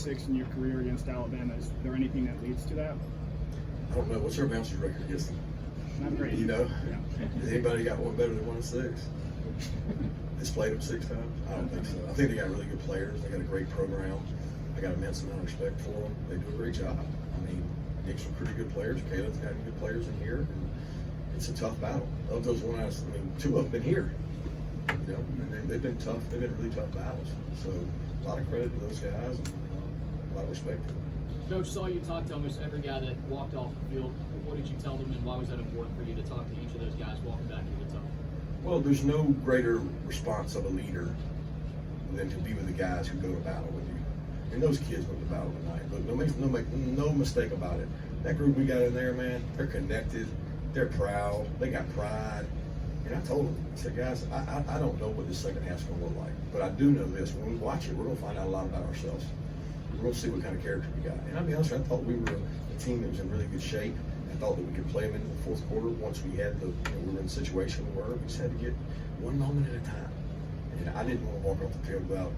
6 in your career against Alabama. Is there anything that leads to that? I don't know. What's our bounces record against them? Not great. You know? Yeah. Has anybody got one better than 1-6? Just played them 6 times? I don't think so. I think they got really good players. They got a great program. I got immense amount of respect for them. They do a great job. I mean, Nick's some pretty good players. Caleb's got good players in here. And it's a tough battle. Of those 2 of them been here. You know, and they've been tough. They've been really tough battles. So a lot of credit to those guys and a lot of respect for them. Coach, saw you talk to almost every guy that walked off the field. What did you tell them, and why was that important for you to talk to each of those guys walking back into the tunnel? Well, there's no greater response of a leader than to be with the guys who go to battle with you. And those kids went to battle tonight. But no mistake about it. That group we got in there, man, they're connected. They're proud. They got pride. And I told them, I said, guys, I don't know what this second half's going to look like. But I do know this. When we watch it, we're going to find out a lot about ourselves. We're going to see what kind of character we got. And I'll be honest with you, I thought we were a team that was in really good shape. I thought that we could play them into the fourth quarter once we had we were in the situation we were. We just had to get one moment at a time. And I didn't want to walk off the field without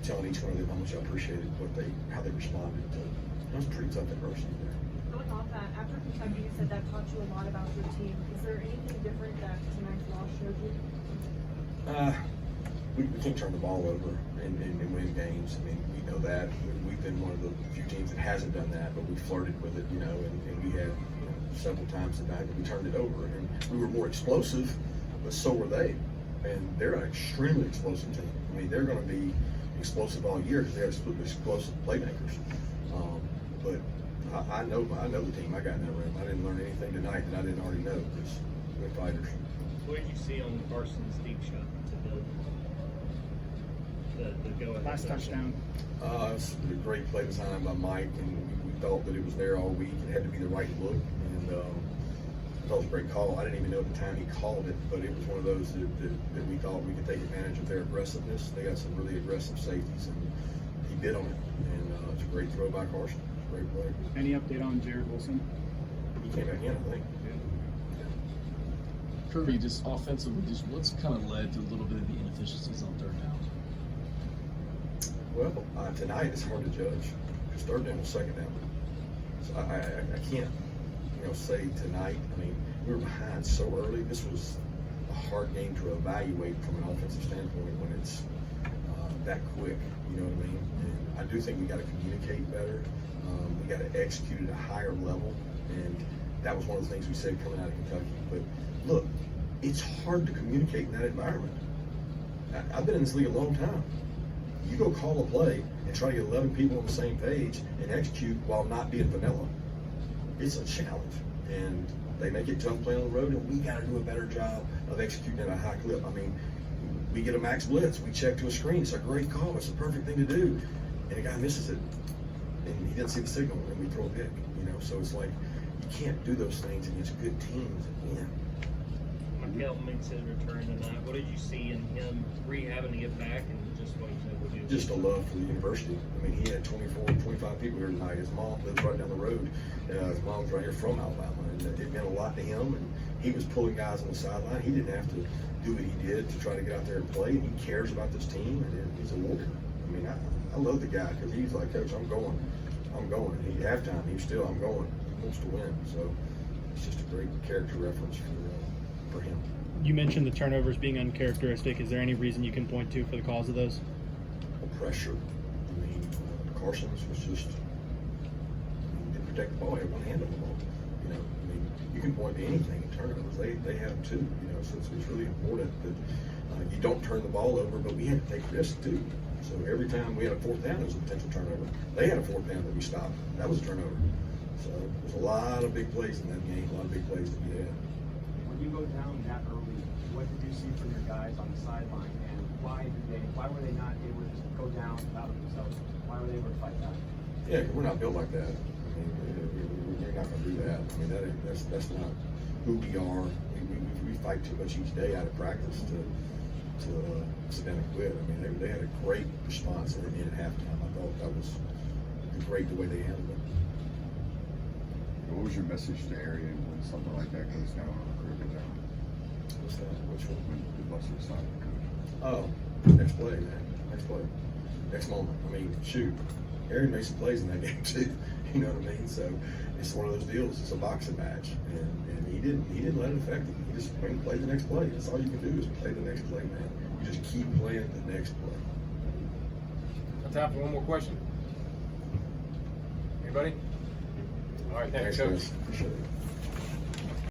telling each one of them how much I appreciated how they responded to it. It was pretty tough adversity there. Going off that, after Kentucky, you said that taught you a lot about your team. Is there anything different that tonight's loss showed you? We can't turn the ball over and win games. I mean, we know that. We've been one of the few teams that hasn't done that, but we flirted with it, and we had several times tonight that we turned it over. And we were more explosive, but so were they. And they're an extremely explosive team. I mean, they're going to be explosive all year because they have explosive playmakers. But I know the team I got in that room. I didn't learn anything tonight that I didn't already know because we're fighters. What did you see on Carson's deep shot to the go-ahead? Last touchdown. It's a great play design by Mike, and we thought that it was there all week. It had to be the right look, and I thought it was a great call. I didn't even know at the time he called it, but it was one of those that we thought we could take advantage of their aggressiveness. They got some really aggressive safeties, and he bid on it. And it's a great throw by Carson. Great play. Any update on Jared Wilson? He came back in, I think. Kirby, just offensively, what's kind of led to a little bit of the inefficiencies on third down? Well, tonight it's hard to judge because third down was second down. So I can't, say tonight. I mean, we were behind so early. This was a hard game to evaluate from an offensive standpoint when it's that quick. You know what I mean? And I do think we got to communicate better. We got to execute at a higher level, and that was one of the things we said coming out of Kentucky. But look, it's hard to communicate in that environment. I've been in this league a long time. You go call a play and try to get 11 people on the same page and execute while not being vanilla. It's a challenge, and they make it tough playing on the road, and we got to do a better job of executing at a high clip. I mean, we get a max blitz, we check to a screen. It's a great call. It's the perfect thing to do, and the guy misses it, and he didn't see the signal, and we throw a pick. So it's like you can't do those things against good teams and win. Mikel makes his return tonight. What did you see in him rehabbing to get back, and just what you said would do? Just a love for the university. I mean, he had 24, 25 people here tonight. His mom lives right down the road. His mom's right here from Alabama, and it meant a lot to him. And he was pulling guys on the sideline. He didn't have to do what he did to try to get out there and play. And he cares about this team, and he's a warrior. I mean, I love the guy because he's like, Coach, I'm going. And halftime, he's still, I'm going. He wants to win. So it's just a great character reference for him. You mentioned the turnovers being uncharacteristic. Is there any reason you can point to for the cause of those? Pressure. I mean, Carson's was just didn't protect the ball. He had one hand on the ball. I mean, you can point to anything in turnovers. They have them too. So it's really important that you don't turn the ball over. But we had to take risks too. So every time we had a fourth down, it was a potential turnover. They had a fourth down that we stopped. That was a turnover. So there's a lot of big plays in that game. A lot of big plays that we had. When you go down that early, what did you see from your guys on the sideline, and why were they not able to just go down without themselves? Why were they able to fight that? Yeah, we're not built like that. I mean, we're not going to do that. I mean, that's not who we are. We fight too much each day out of practice to sit down and quit. I mean, they had a great response at halftime. I thought that was great the way they handled it. What was your message to Arian when something like that goes down on a critical down? What's that? Which one? When the bus was signed, coach. Oh, next play, man. Next play. Next moment. I mean, shoot. Aaron made some plays in that game too. You know what I mean? So it's one of those deals. It's a boxing match, and he didn't let it affect him. He just went and played the next play. That's all you can do is play the next play, man. You just keep playing the next play. Got time for one more question. Anybody? All right, thanks, Coach. Guys. Appreciate it.